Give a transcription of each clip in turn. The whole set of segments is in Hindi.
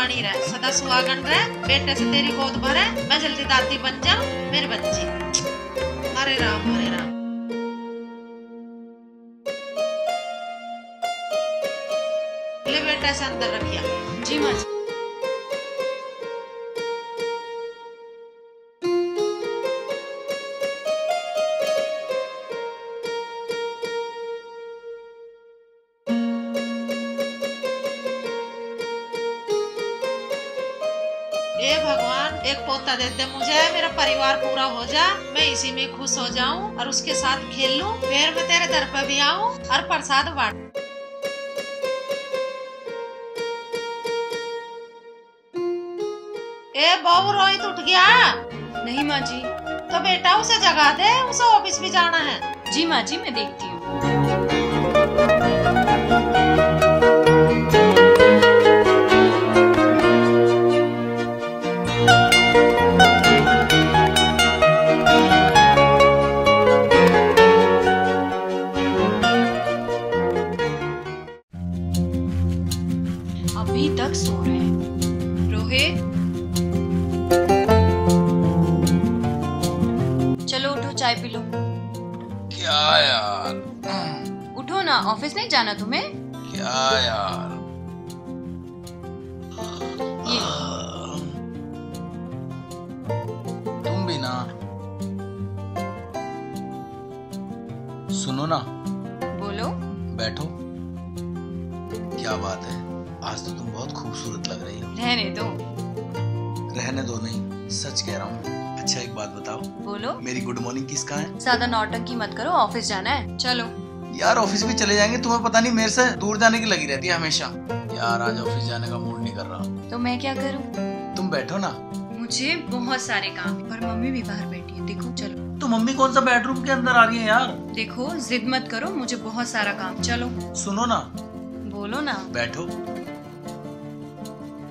बनी रहे, सदा सुहागन रहे, बेटे से तेरी गोद भरे, मैं जल्दी दादी बन जाऊं मेरे बच्ची। हरे राम हरे राम। ले बेटा से अंदर रखिया। जी माँ। ए भगवान, एक पोता दे दे मुझे, मेरा परिवार पूरा हो जा, मैं इसी में खुश हो जाऊं और उसके साथ खेल लूं, फिर मैं तेरे दर पर भी आऊं और प्रसाद बांट। ए बहू, रोहित उठ गया? नहीं माँ जी। तो बेटा उसे जगा दे, उसे ऑफिस भी जाना है। जी माँ जी, मैं देखती हूँ। अभी तक सो रहे हैं। रोहित, चलो उठो, चाय पी लो। क्या यार? उठो ना, ऑफिस नहीं जाना तुम्हें? क्या यार? ये तुम भी ना सुनो ना। बोलो। बैठो। क्या बात है, आज तो तुम बहुत खूबसूरत लग रही हो। रहने दो। रहने दो नहीं, सच कह रहा हूँ। अच्छा एक बात बताओ, बोलो। मेरी गुड मॉर्निंग किसका है? ज्यादा नौटंकी मत करो, ऑफिस जाना है, चलो। यार ऑफिस भी चले जाएंगे, तुम्हें पता नहीं मेरे से दूर जाने की लगी रहती है हमेशा। यार आज ऑफिस जाने का मूड नहीं कर रहा। तो मैं क्या करूं? तुम बैठो ना। मुझे बहुत सारे काम है, पर मम्मी भी बाहर बैठी है, देखो चलो। तो मम्मी कौन सा बेडरूम के अंदर आ रही है यार? देखो जिद मत करो, मुझे बहुत सारा काम, चलो। सुनो ना। बोलो ना। बैठो।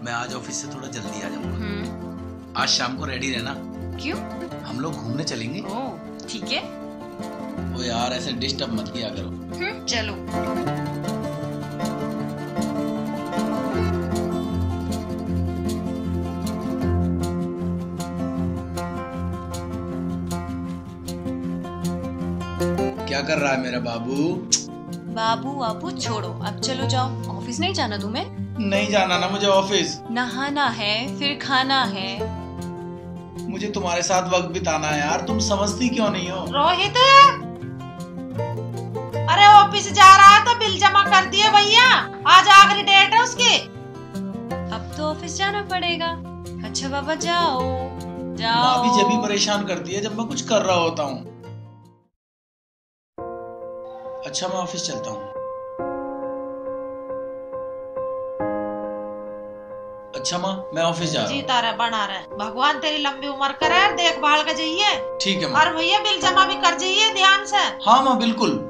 मैं आज ऑफिस से थोड़ा जल्दी आ जाऊंगा। आज शाम को रेडी रहना। क्यों? हम लोग घूमने चलेंगे। ओह ठीक है। ओ यार ऐसे डिस्टर्ब मत किया करो। चलो। क्या कर रहा है मेरा बाबू? बाबू बाबू छोड़ो, अब चलो जाओ। ऑफिस नहीं जाना तुम्हें? नहीं जाना ना मुझे ऑफिस। नहाना है, फिर खाना है। मुझे तुम्हारे साथ वक्त बिताना है यार, तुम समझती क्यों नहीं हो? रोहित, अरे ऑफिस जा रहा है तो बिल जमा कर दिए भैया, आज आखिरी डेट है उसकी। अब तो ऑफिस जाना पड़ेगा। अच्छा बाबा जाओ जाओ। माँ भी जब भी परेशान करती है जब मैं कुछ कर रहा होता हूँ। अच्छा मैं ऑफिस चलता हूँ। अच्छा माँ, मैं ऑफिस जा रहा हूँ। जीता रहे बना रहे, भगवान तेरी लंबी उम्र करे, देखभाल का जाइए। ठीक है माँ। और भैया बिल जमा भी कर जाइए ध्यान से। हाँ माँ बिल्कुल।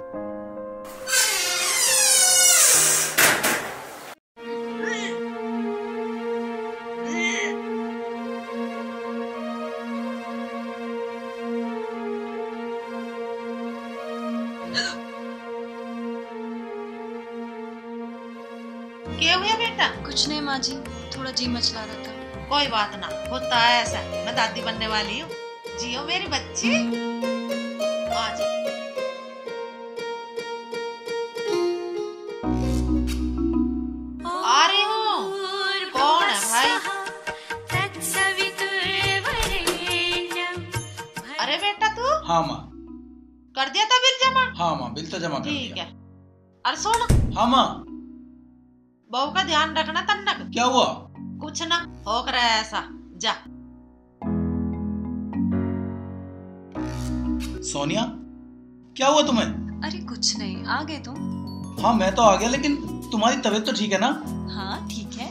क्या हुआ बेटा? कुछ नहीं माँ जी, थोड़ा जी मचला रहा था। कोई बात ना, होता है ऐसा, मैं दादी बनने वाली हूँ। जियो मेरी बच्ची। आज आ रही हूँ। कौन है भाई? अरे बेटा तू? हाँ माँ। कर दिया था बिल जमा? हाँ माँ, बिल तो जमा कर ठीक दिया। है। अरे सुन, हाँ माँ। बहू का ध्यान रखना तन्नक। क्या हुआ? कुछ ना हो कर ऐसा, जा। सोनिया, क्या हुआ तुम्हें? अरे कुछ नहीं, आ गए तुम? हाँ मैं तो आ गया, लेकिन तुम्हारी तबीयत तो ठीक है ना? हाँ ठीक है।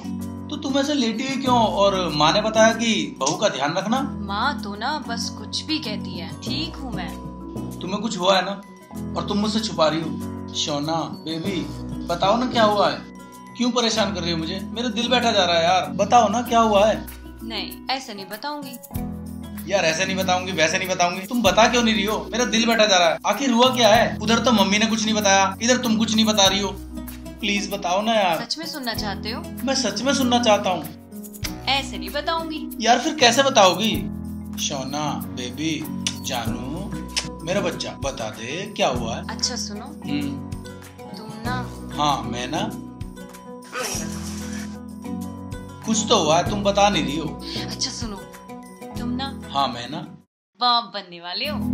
तो तुम ऐसे लेटी हुई क्यों? और माँ ने बताया कि बहू का ध्यान रखना। माँ तो ना बस कुछ भी कहती है, ठीक हूँ मैं। तुम्हें कुछ हुआ है ना, और तुम मुझसे छुपा रही हो। सोना बेबी, बताओ ना क्या हुआ है? क्यों परेशान कर रही हो मुझे? मेरा दिल बैठा जा रहा है यार, बताओ ना क्या हुआ है? नहीं ऐसा नहीं बताऊंगी। यार ऐसे नहीं बताऊंगी, वैसे नहीं बताऊंगी, तुम बता क्यों नहीं रही हो? मेरा दिल बैठा जा रहा है, आखिर हुआ क्या है? उधर तो मम्मी ने कुछ नहीं बताया, इधर तुम कुछ नहीं बता रही हो। प्लीज बताओ ना यार। सच में सुनना चाहते हो? मैं सच में सुनना चाहता हूँ। ऐसे नहीं बताऊंगी। यार फिर कैसे बताओगी? शोना, बेबी, जानू, मेरा बच्चा, बता दे क्या हुआ है? अच्छा सुनो, तुम ना। हाँ मैं ना, कुछ तो हुआ है, तुम बता नहीं रही हो। अच्छा सुनो, तुम ना। हाँ मैं ना, बाप बनने वाले हो।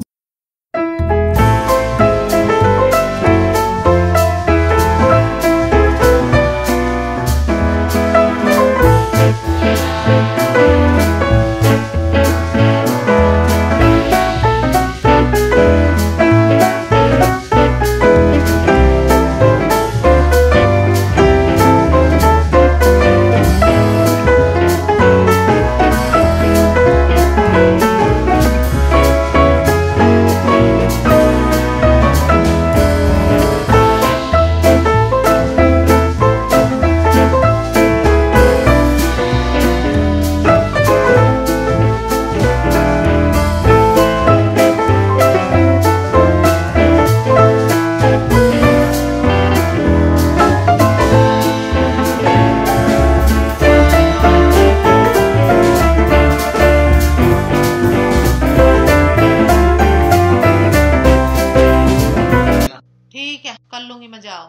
ठीक है, कर लूंगी मैं, जाओ।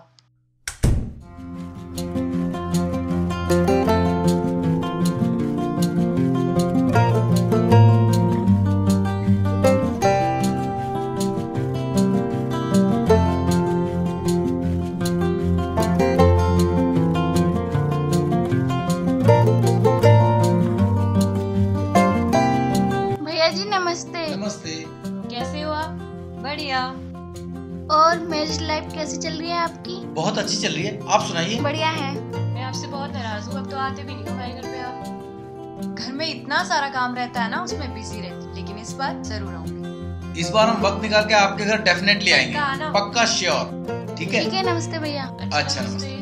भैया जी नमस्ते। नमस्ते। कैसे हो आप? बढ़िया। और मैरिज लाइफ कैसी चल रही है आपकी? बहुत अच्छी चल रही है, आप सुनाइए। बढ़िया है। मैं आपसे बहुत नाराज हूँ, अब तो आते भी नहीं हो हमारे घर पे आप। घर में इतना सारा काम रहता है ना, उसमें बिजी रहती, लेकिन इस बार जरूर आऊंगी। इस बार हम वक्त निकाल के आपके घर डेफिनेटली आएंगे, पक्का आना। पक्का श्योर। ठीक है? ठीक है, नमस्ते भैया। अच्छा, नमस्ते।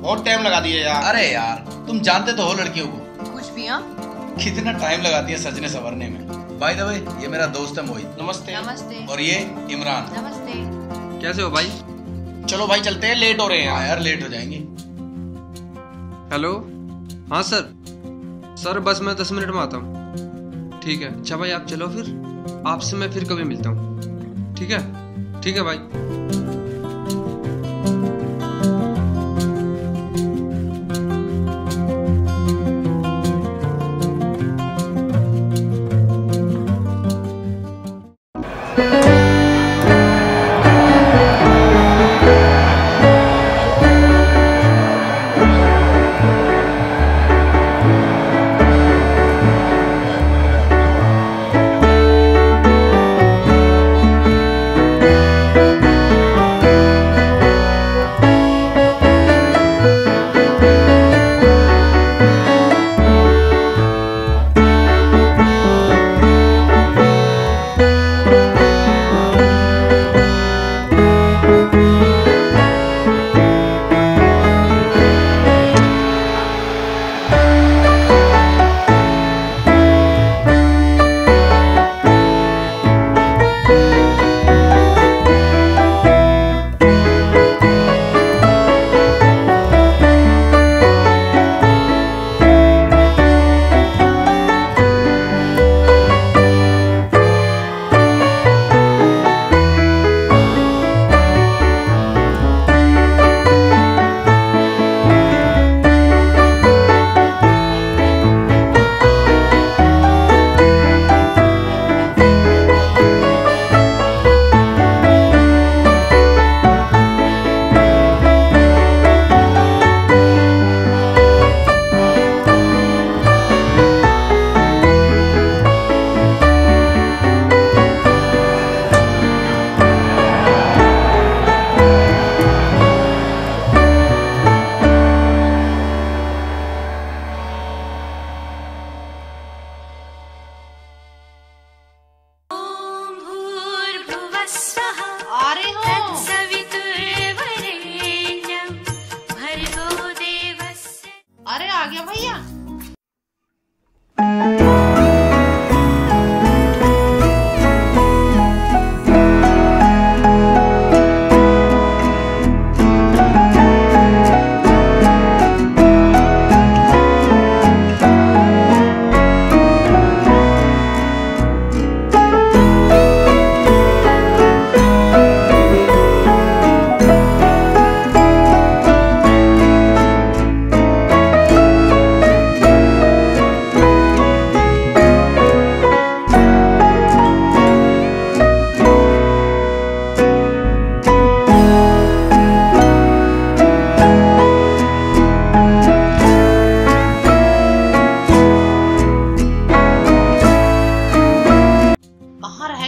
बहुत टाइम लगा दिए यार। अरे यार, तुम जानते तो हो लड़कियों को कुछ भी हाँ। कितना टाइम लगाती है सजने संवरने में। बाय द वे, ये मेरा दोस्त है मोहित, नमस्ते। नमस्ते। और ये इमरान। नमस्ते। कैसे हो भाई? चलो भाई चलते हैं, लेट हो रहे हैं हाँ यार। यार, लेट हो जाएंगे। हेलो, हाँ सर बस मैं 10 मिनट में आता हूँ। ठीक है, अच्छा भाई आप चलो, फिर आपसे मैं फिर कभी मिलता हूँ। ठीक है भाई।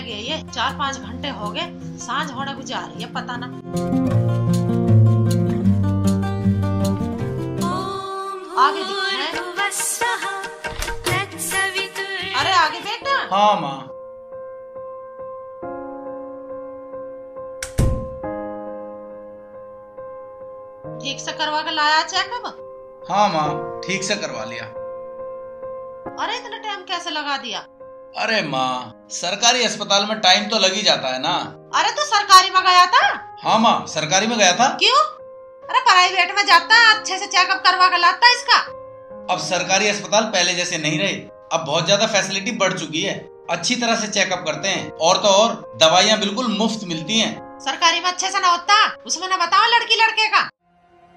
गए ये 4-5 घंटे हो गए, सांझ होने को जा रही है पता ना। आगे दिखते हैं। अरे आगे बेटा। हाँ माँ। ठीक से करवा के लाया चेकअप? हाँ माँ, ठीक से करवा लिया। अरे इतना टाइम कैसे लगा दिया? अरे माँ, सरकारी अस्पताल में टाइम तो लग ही जाता है ना। अरे तू सरकारी में गया था? हाँ माँ, सरकारी में गया था। क्यों? अरे प्राइवेट में जाता, अच्छे से चेकअप करवा के लाता इसका। अब सरकारी अस्पताल पहले जैसे नहीं रहे, अब बहुत ज्यादा फैसिलिटी बढ़ चुकी है, अच्छी तरह से चेकअप करते हैं, और तो और दवाइयाँ बिल्कुल मुफ्त मिलती हैं। सरकारी में अच्छे से ना होता, उसमें ना बताओ लड़की लड़के का।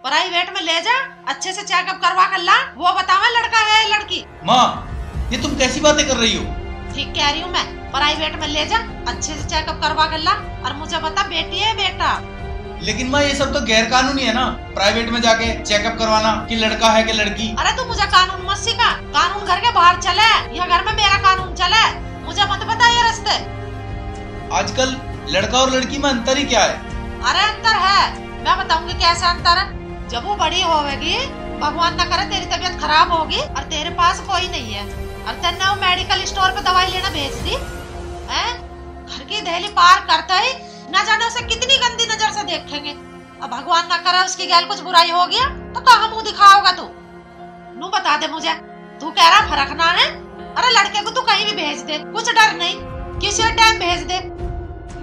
प्राइवेट में ले जा, अच्छे से चेकअप करवा कर ला, वो बतावा लड़का है लड़की। माँ, ये तुम कैसी बातें कर रही हो? ठीक कह रही हूँ मैं, प्राइवेट में ले जा, अच्छे से चेकअप करवा कर ला, और मुझे बता बेटी है बेटा। लेकिन माँ, ये सब तो गैर कानूनी है ना, प्राइवेट में जाके चेकअप करवाना कि लड़का है कि लड़की। अरे तू मुझे कानून मत सिखा, कानून घर के बाहर चले, यह घर में मेरा कानून चले, मुझे मत बता ये रास्ते। आजकल लड़का और लड़की में अंतर ही क्या है? अरे अंतर है, मैं बताऊंगी कैसे अंतर है। जब वो बड़ी होगी, भगवान न करे तेरी तबीयत खराब होगी और तेरे पास कोई नहीं है, और तेने वो मेडिकल स्टोर पे दवाई लेना भेज दी, हैं? घर की दहली पार करता ही न जाने उसे कितनी गंदी नजर से देखेंगे। अब भगवान न करे उसकी गैल कुछ बुराई हो गया तो कहाँ मुँह दिखाओगा तू? नू बता दे मुझे, तू कह रहा फर्क ना है? अरे लड़के को तू कहीं भी भेज दे, कुछ डर नहीं, किसी टाइम भेज दे।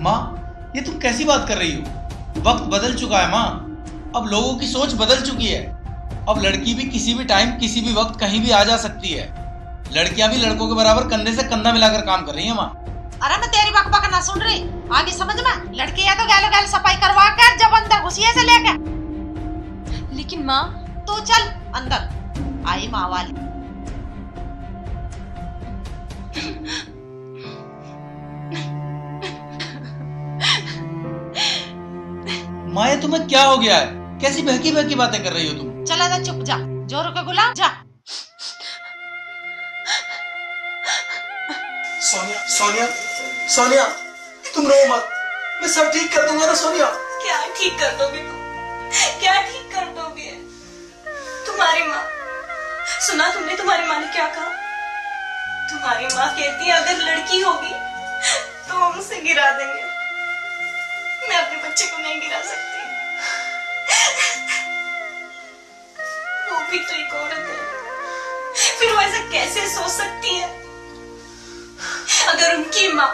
माँ, ये तुम कैसी बात कर रही हो? वक्त बदल चुका है माँ, अब लोगों की सोच बदल चुकी है। अब लड़की भी किसी भी टाइम किसी भी वक्त कहीं भी आ जा सकती है। लड़कियां भी लड़कों के बराबर कंधे से कंधा मिलाकर काम कर रही हैं माँ। अरे मैं तेरी बकबक ना सुन रही, आगे समझ में। लड़की है तो गैलो गैल सफाई करवा कर जब अंदर घुसिए से लेके। लेकिन माँ, तू चल अंदर, आई माँ वाली। माँ, ये तुम्हें क्या हो गया है? कैसी बहकी बहकी बातें कर रही हो तुम? चला जा, चुप जा, जोर के गुलाम जा। सोनिया, सोनिया, सोनिया, तुम रो मत, मैं सब ठीक कर दूंगा ना सोनिया। क्या ठीक कर दोगे तुम? क्या ठीक कर दोगे? तुम्हारी माँ, सुना तुमने तुम्हारी माँ ने क्या कहा? तुम्हारी माँ कहती है अगर लड़की होगी तो हम उसे गिरा देंगे। मैं अपने बच्चे को नहीं गिरा सकती। वो भी तो एक औरत है, फिर वो ऐसा कैसे सोच सकती है? अगर उनकी माँ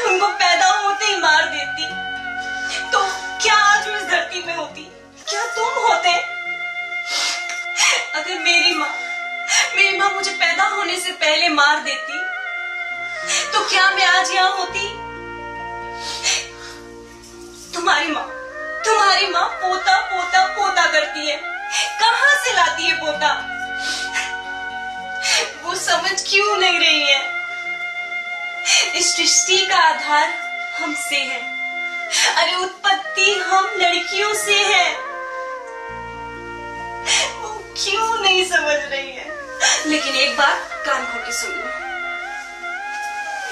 उनको पैदा होते ही मार देती तो क्या आज वो इस धरती में होती? क्या तुम होते? अगर मेरी माँ मुझे पैदा होने से पहले मार देती तो क्या मैं आज यहाँ होती? तुम्हारी माँ पोता पोता पोता करती है, कहाँ से लाती है पोता? वो समझ क्यों नहीं रही है? इस सृष्टि का आधार हमसे है, अरे उत्पत्ति हम लड़कियों से है। वो क्यों नहीं समझ रही है? लेकिन एक बात कान खोल के सुन लो,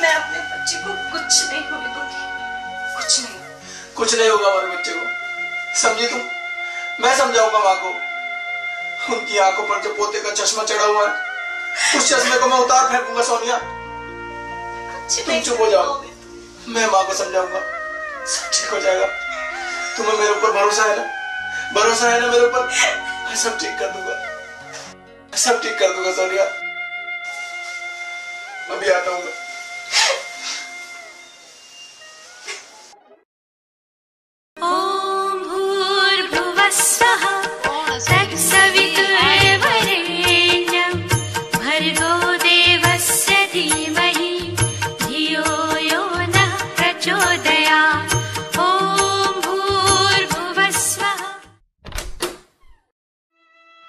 मैं अपने बच्चे को कुछ नहीं होने दूंगी, कुछ नहीं होगा हमारे बच्चे को, समझी तुम? मैं समझाऊंगा माँ को। उनकी आंखों पर जो पोते का चश्मा चढ़ा हुआ है, उस चश्मे को मैं उतार फेंकूंगा सोनिया। तुम चुप हो जाओ, मैं माँ को समझाऊंगा, सब ठीक हो जाएगा। तुम्हें मेरे ऊपर भरोसा है ना? भरोसा है ना मेरे ऊपर? मैं सब ठीक कर दूंगा, सब ठीक कर दूंगा सोनिया। अभी आता हूँ मैं।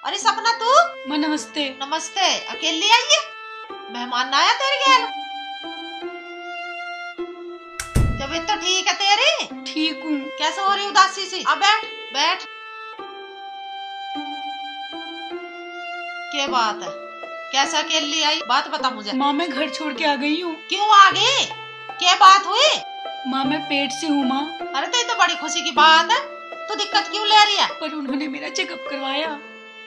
अरे सपना तू? नमस्ते। नमस्ते, अकेली आई है? मेहमान आया तेरे घर? तबीयत तो ठीक है तेरी? ठीक हूँ। कैसे हो रही उदासी सी? अब बैठ बैठ। क्या बात है, कैसा अकेली आई? बात बता मुझे। माँ मैं घर छोड़ के आ गई हूँ। क्यों आ गई? क्या बात हुई? माँ मैं पेट से हूँ माँ। अरे तो ये तो बड़ी खुशी की बात है, तो दिक्कत क्यों ले रही है? पर उन्होंने मेरा चेकअप करवाया,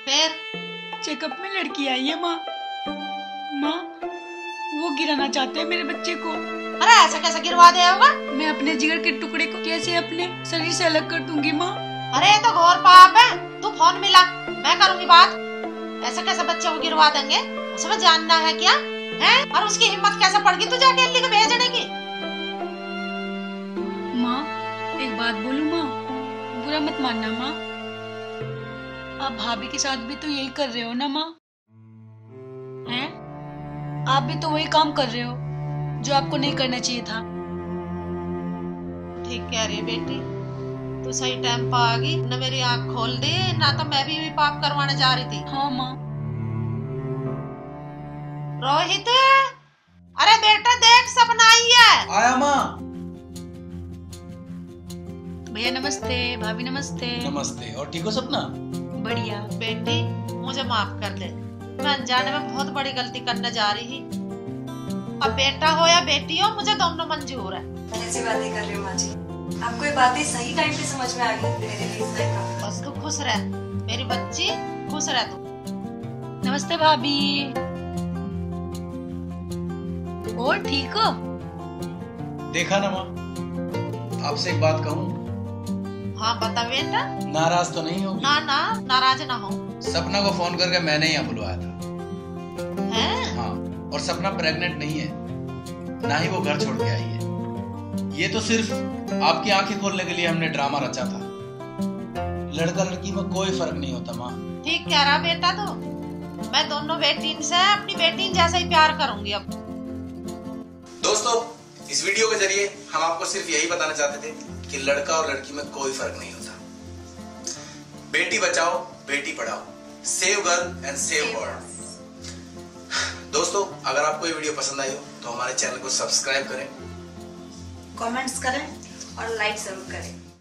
फिर चेकअप में लड़की आई है माँ। माँ वो गिराना चाहते हैं मेरे बच्चे को। अरे ऐसा कैसे गिरवा दे होगा? मैं अपने जिगर के टुकड़े को कैसे अपने शरीर से अलग कर दूंगी माँ? अरे ये तो घोर पाप है। तू फोन मिला, मैं करूंगी बात। ऐसा कैसे बच्चे को गिरवा देंगे? उसमें जानना है क्या है? और उसकी हिम्मत कैसे पड़ गई तुझे अकेली को भेजने की? माँ एक बात बोलूं माँ, बुरा मत मानना माँ। आप भाभी के साथ भी तो यही कर रहे हो ना माँ? हैं? आप भी तो वही काम कर रहे हो जो आपको नहीं करना चाहिए था। ठीक कह रही है बेटी, तू सही टाइम पर आ गई। न मेरी आँख खोल दी, ना तो मैं भी पाप करवाने जा रही थी। हाँ माँ। रोहित, अरे बेटा देख सपना आई है। आया माँ। भैया नमस्ते, भाभी नमस्ते। नमस्ते। और ठीक हो सपना? बढ़िया। बेटी मुझे माफ कर दे, मैं अनजाने में बहुत बड़ी गलती करने जा रही थी। अब बेटा हो या बेटी हो, मुझे दोनों मंजूर है। ऐसी बातें कर रही हो माँ जी, आपको ये बातें सही टाइम पे समझ में आ गई। मेरे लिए इसका काम। बस तू खुश रह मेरी बच्ची, खुश रह तू। नमस्ते भाभी। और ठीक हो? देखा ना माँ, आपसे एक बात कहूँ? हाँ बता बेटा। नाराज तो नहीं होगी? ना ना, नाराज ना हो। सपना को फोन करके मैंने यहाँ बुलवाया था। हैं? हाँ, और सपना प्रेग्नेंट नहीं है, ना ही वो घर छोड़ के आई है। ये तो सिर्फ आपकी आंखें खोलने के लिए हमने ड्रामा रचा था। लड़का लड़की में कोई फर्क नहीं होता माँ। ठीक कह रहा बेटा तू। मैं दोनों बेटीन से अपनी बेटीन जैसा ही प्यार करूंगी अब। दोस्तों, इस वीडियो के जरिए हम आपको सिर्फ यही बताना चाहते थे कि लड़का और लड़की में कोई फर्क नहीं होता। Beti Bachao, Beti Padhao, save girl and save world. दोस्तों, अगर आपको ये वीडियो पसंद आई हो तो हमारे चैनल को सब्सक्राइब करें, कमेंट्स करें और लाइक जरूर करें।